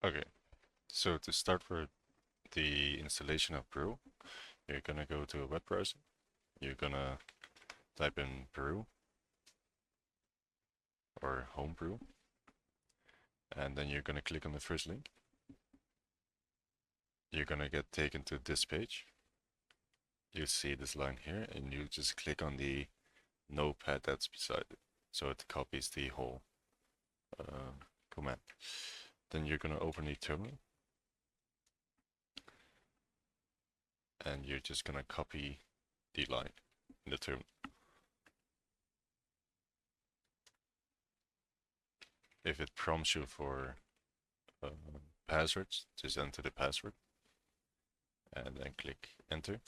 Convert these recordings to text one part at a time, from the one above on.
Okay, so to start for the installation of Brew, you're gonna go to a web browser. You're gonna type in Brew or HomeBrew, and then you're gonna click on the first link. You're gonna get taken to this page. You see this line here, and you just click on the notepad that's beside it, so it copies the whole command. Then you're gonna open the terminal, and you're just gonna copy the line in the terminal. If it prompts you for passwords, just enter the password and then click enter.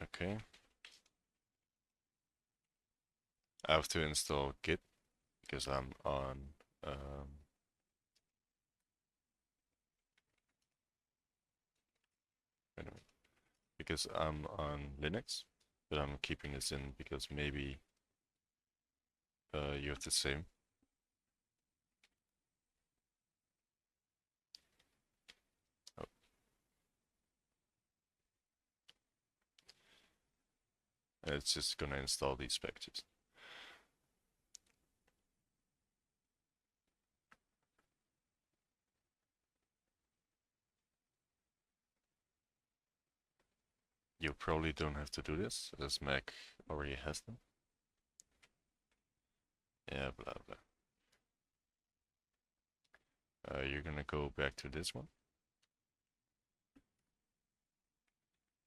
Okay. I have to install Git because I'm on anyway, because I'm on Linux, but I'm keeping this in because maybe you have the same. Oh. It's just gonna install these packages. You probably don't have to do this, as Mac already has them. Yeah, blah blah. You're gonna go back to this one.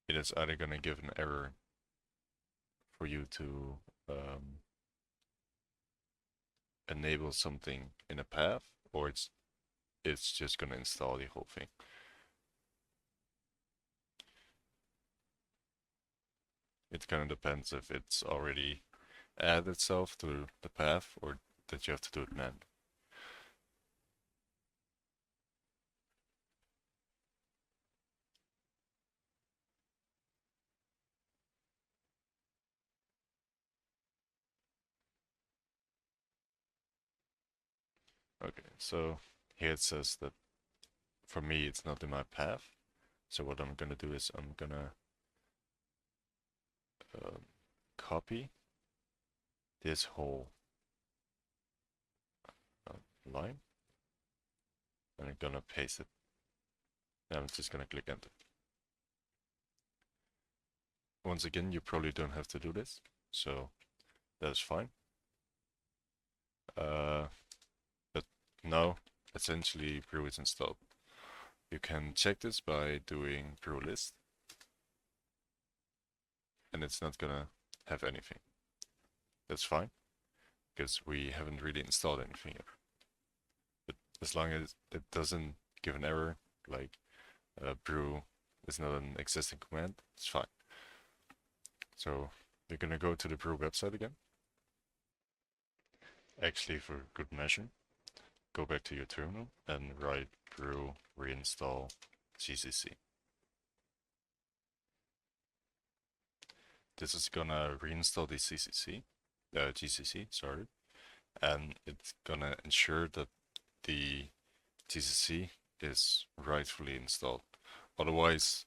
It is either gonna give an error for you to enable something in a path, or it's just gonna install the whole thing. It kind of depends if it's already added itself to the path or that you have to do it manually. Okay, so here it says that for me it's not in my path. So what I'm gonna do is I'm gonna copy this whole line and I'm gonna paste it. And I'm just gonna click enter. Once again, you probably don't have to do this, so that's fine. But now, essentially, Brew is installed. You can check this by doing brew list, and it's not gonna have anything. That's fine, because we haven't really installed anything yet. But as long as it doesn't give an error, like brew is not an existing command, it's fine. So you're gonna go to the brew website again. Actually, for good measure, go back to your terminal and write brew reinstall GCC. This is gonna reinstall the GCC, sorry, and it's gonna ensure that the GCC is rightfully installed. Otherwise,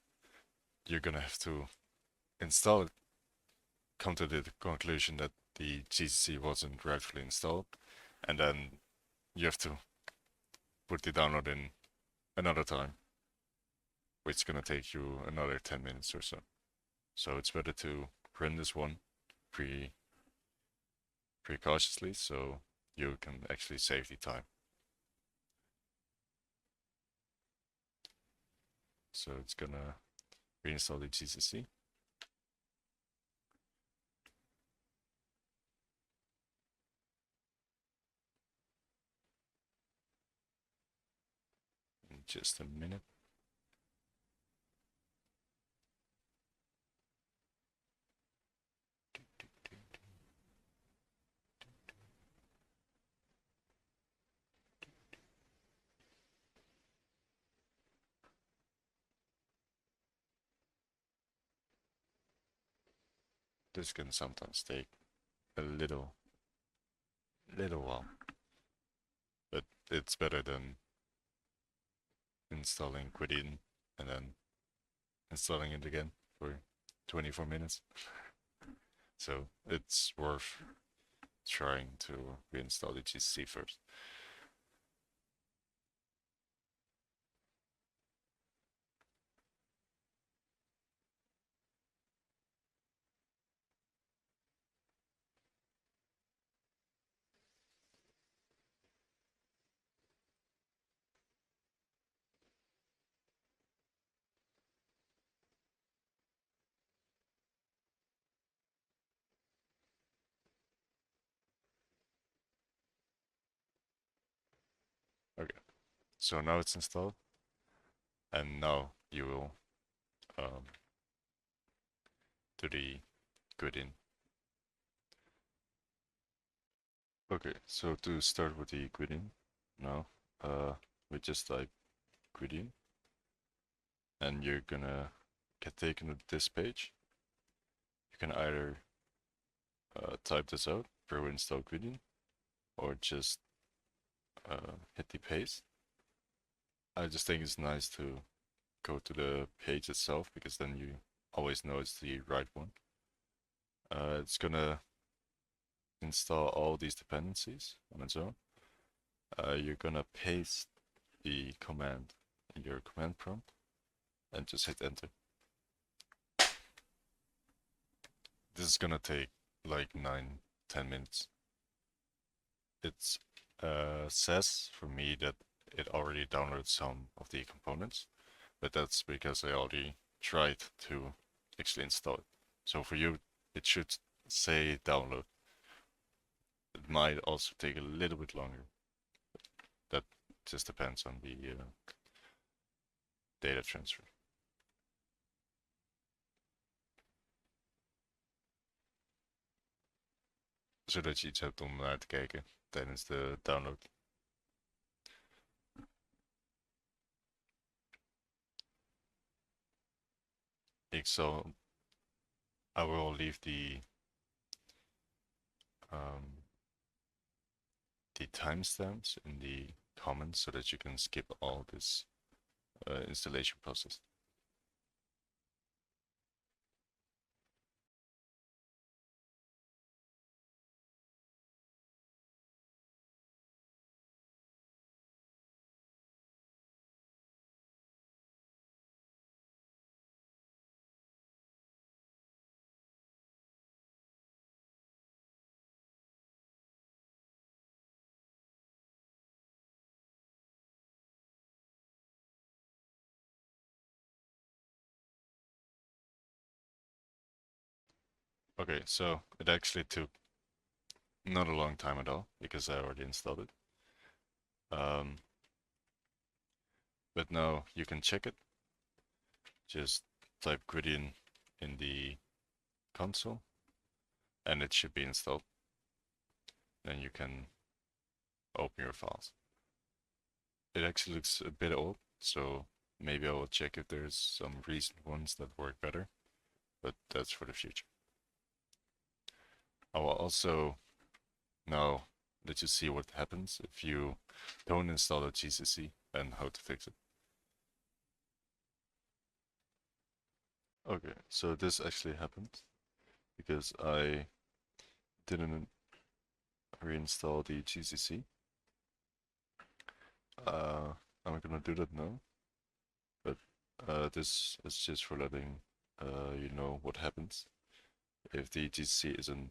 you're gonna have to install it, come to the conclusion that the GCC wasn't rightfully installed, and then you have to put the download in another time, which is gonna take you another 10 minutes or so. So it's better to run this one precautiously so you can actually save the time. So it's gonna reinstall the GCC. In just a minute. This can sometimes take a little while, but it's better than installing Gwyddion and then installing it again for 24 minutes. So it's worth trying to reinstall the GCC first. Okay, so now it's installed, and now you will do the Gywddion. Okay, so to start with the Gywddion, now we just type Gywddion, and you're gonna get taken to this page. You can either type this out, brew install Gywddion, or just hit the paste. I just think it's nice to go to the page itself because then you always know it's the right one. It's gonna install all these dependencies on its own. You're gonna paste the command in your command prompt and just hit enter. This is gonna take like 9-10 minutes. It says for me that it already downloaded some of the components, but that's because I already tried to actually install it. So for you, it should say download. It might also take a little bit longer. That just depends on the data transfer. Zodat je iets hebt om naar te kijken tijdens de download. I will leave the timestamps in the comments so that you can skip all this installation process. Okay, so it actually took not a long time at all because I already installed it. But now you can check it. Just type Gwyddion in the console and it should be installed. Then you can open your files. It actually looks a bit old, so maybe I will check if there's some recent ones that work better, but that's for the future. I will also now let you see what happens if you don't install a GCC and how to fix it. Okay, so this actually happened because I didn't reinstall the GCC. I'm gonna do that now, but this is just for letting you know what happens if the GCC isn't